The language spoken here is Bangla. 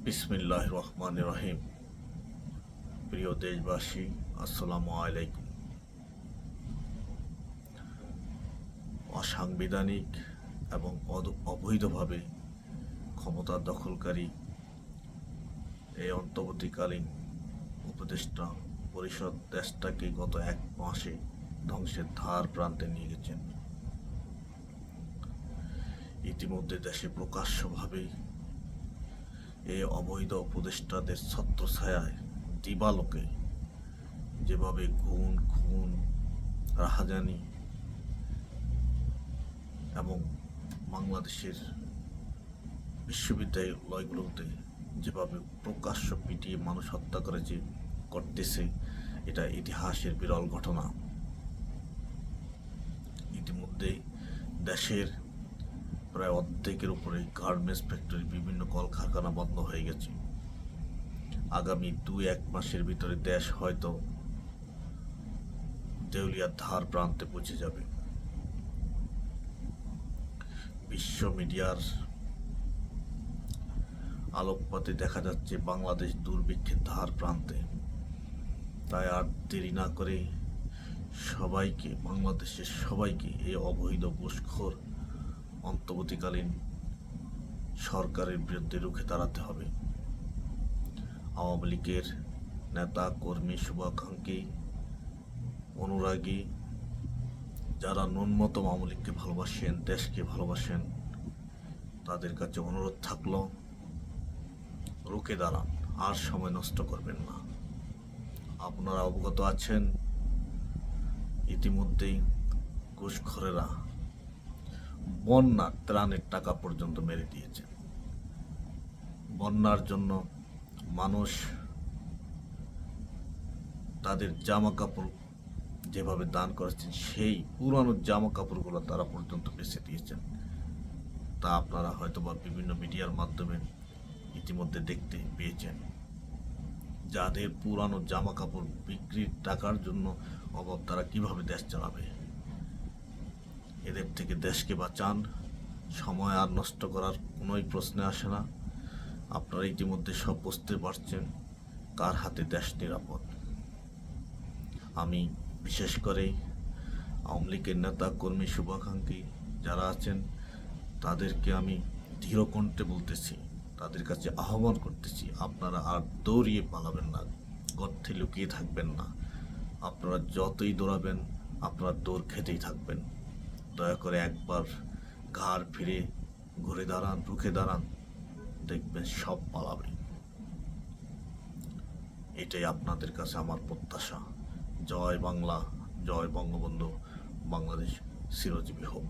বিসমিল্লাহির রহমানির রহিম। প্রিয় দেশবাসী, আসসালামু আলাইকুম। অসাংবিধানিক এবং অবৈধভাবে ক্ষমতা দখলকারী এই অন্তর্বর্তীকালীন উপদেষ্টা পরিষদ দেশটাকে গত এক মাসে ধ্বংসের ধার প্রান্তে নিয়ে গেছেন। ইতিমধ্যে দেশে প্রকাশ্যভাবে এই অবৈধ উপদেষ্টাদের ছত্রছায়ায় দিবালোকে যেভাবে খুন, রাহাজানি এবং বাংলাদেশের বিশ্ববিদ্যালয়গুলোতে যেভাবে প্রকাশ্য পিটিয়ে মানুষ হত্যা করতেছে, এটা ইতিহাসের বিরল ঘটনা। ইতিমধ্যে দেশের প্রায় অর্ধেকের উপরে গার্মেন্টস ফ্যাক্টরি, বিভিন্ন কলকারখানা বন্ধ হয়ে গেছে। আগামী 2-1 মাসের ভিতরে দেশ হয়তো দেউলিয়ার ধার প্রান্তে পৌঁছে যাবে। বিশ্ব মিডিয়ার আলোকপাতে দেখা যাচ্ছে বাংলাদেশ দুর্ভিক্ষের ধার প্রান্তে। তাই আর দেরি না করে বাংলাদেশের সবাইকে এই অবৈধ ঘুষখোর অন্তর্বর্তীকালীন সরকারের বিরুদ্ধে রুখে দাঁড়াতে হবে। আওয়ামী লীগের নেতা কর্মী, শুভাকাঙ্ক্ষী, অনুরাগী, যারা ন্যূনতম আওয়ামী লীগকে ভালোবাসেন, দেশকে ভালোবাসেন, তাদের কাছে অনুরোধ থাকলো রুখে দাঁড়ান, আর সময় নষ্ট করবেন না। আপনারা অবগত আছেন, ইতিমধ্যেই ঘুষখোরেরা বন্যার ত্রাণের টাকা পর্যন্ত মেরে দিয়েছেন। বন্যার জন্য মানুষ তাদের জামা কাপড় যেভাবে দান করেছেন, সেই পুরানো জামা কাপড়গুলো তারা পর্যন্ত বেঁচে দিয়েছেন। তা আপনারা হয়তোবা বিভিন্ন মিডিয়ার মাধ্যমে ইতিমধ্যে দেখতে পেয়েছেন। যাদের পুরানো জামা কাপড় বিক্রির টাকার জন্য অভাব, তারা কিভাবে দেশ চালাবে? এদের থেকে দেশকে বাঁচান। সময় আর নষ্ট করার কোনোই প্রশ্নে আসে না। আপনারা ইতিমধ্যে সব বুঝতে পারছেন কার হাতে দেশ নিরাপদ। আমি বিশেষ করে আওয়ামী লীগের নেতা কর্মী, শুভাকাঙ্ক্ষী যারা আছেন, তাদেরকে আমি দৃঢ় কণ্ঠে বলতেছি, তাদের কাছে আহ্বান করতেছি, আপনারা আর দৌড়িয়ে পালাবেন না, গর্তে লুকিয়ে থাকবেন না। আপনারা যতই দৌড়াবেন, আপনারা দৌড় খেতেই থাকবেন। দয়া করে একবার ঘাড় ফিরে ঘুরে দাঁড়ান, রুখে দাঁড়ান, দেখবেন সব পালাবে। এটাই আপনাদের কাছে আমার প্রত্যাশা। জয় বাংলা, জয় বঙ্গবন্ধু, বাংলাদেশ চিরজীবী হোক।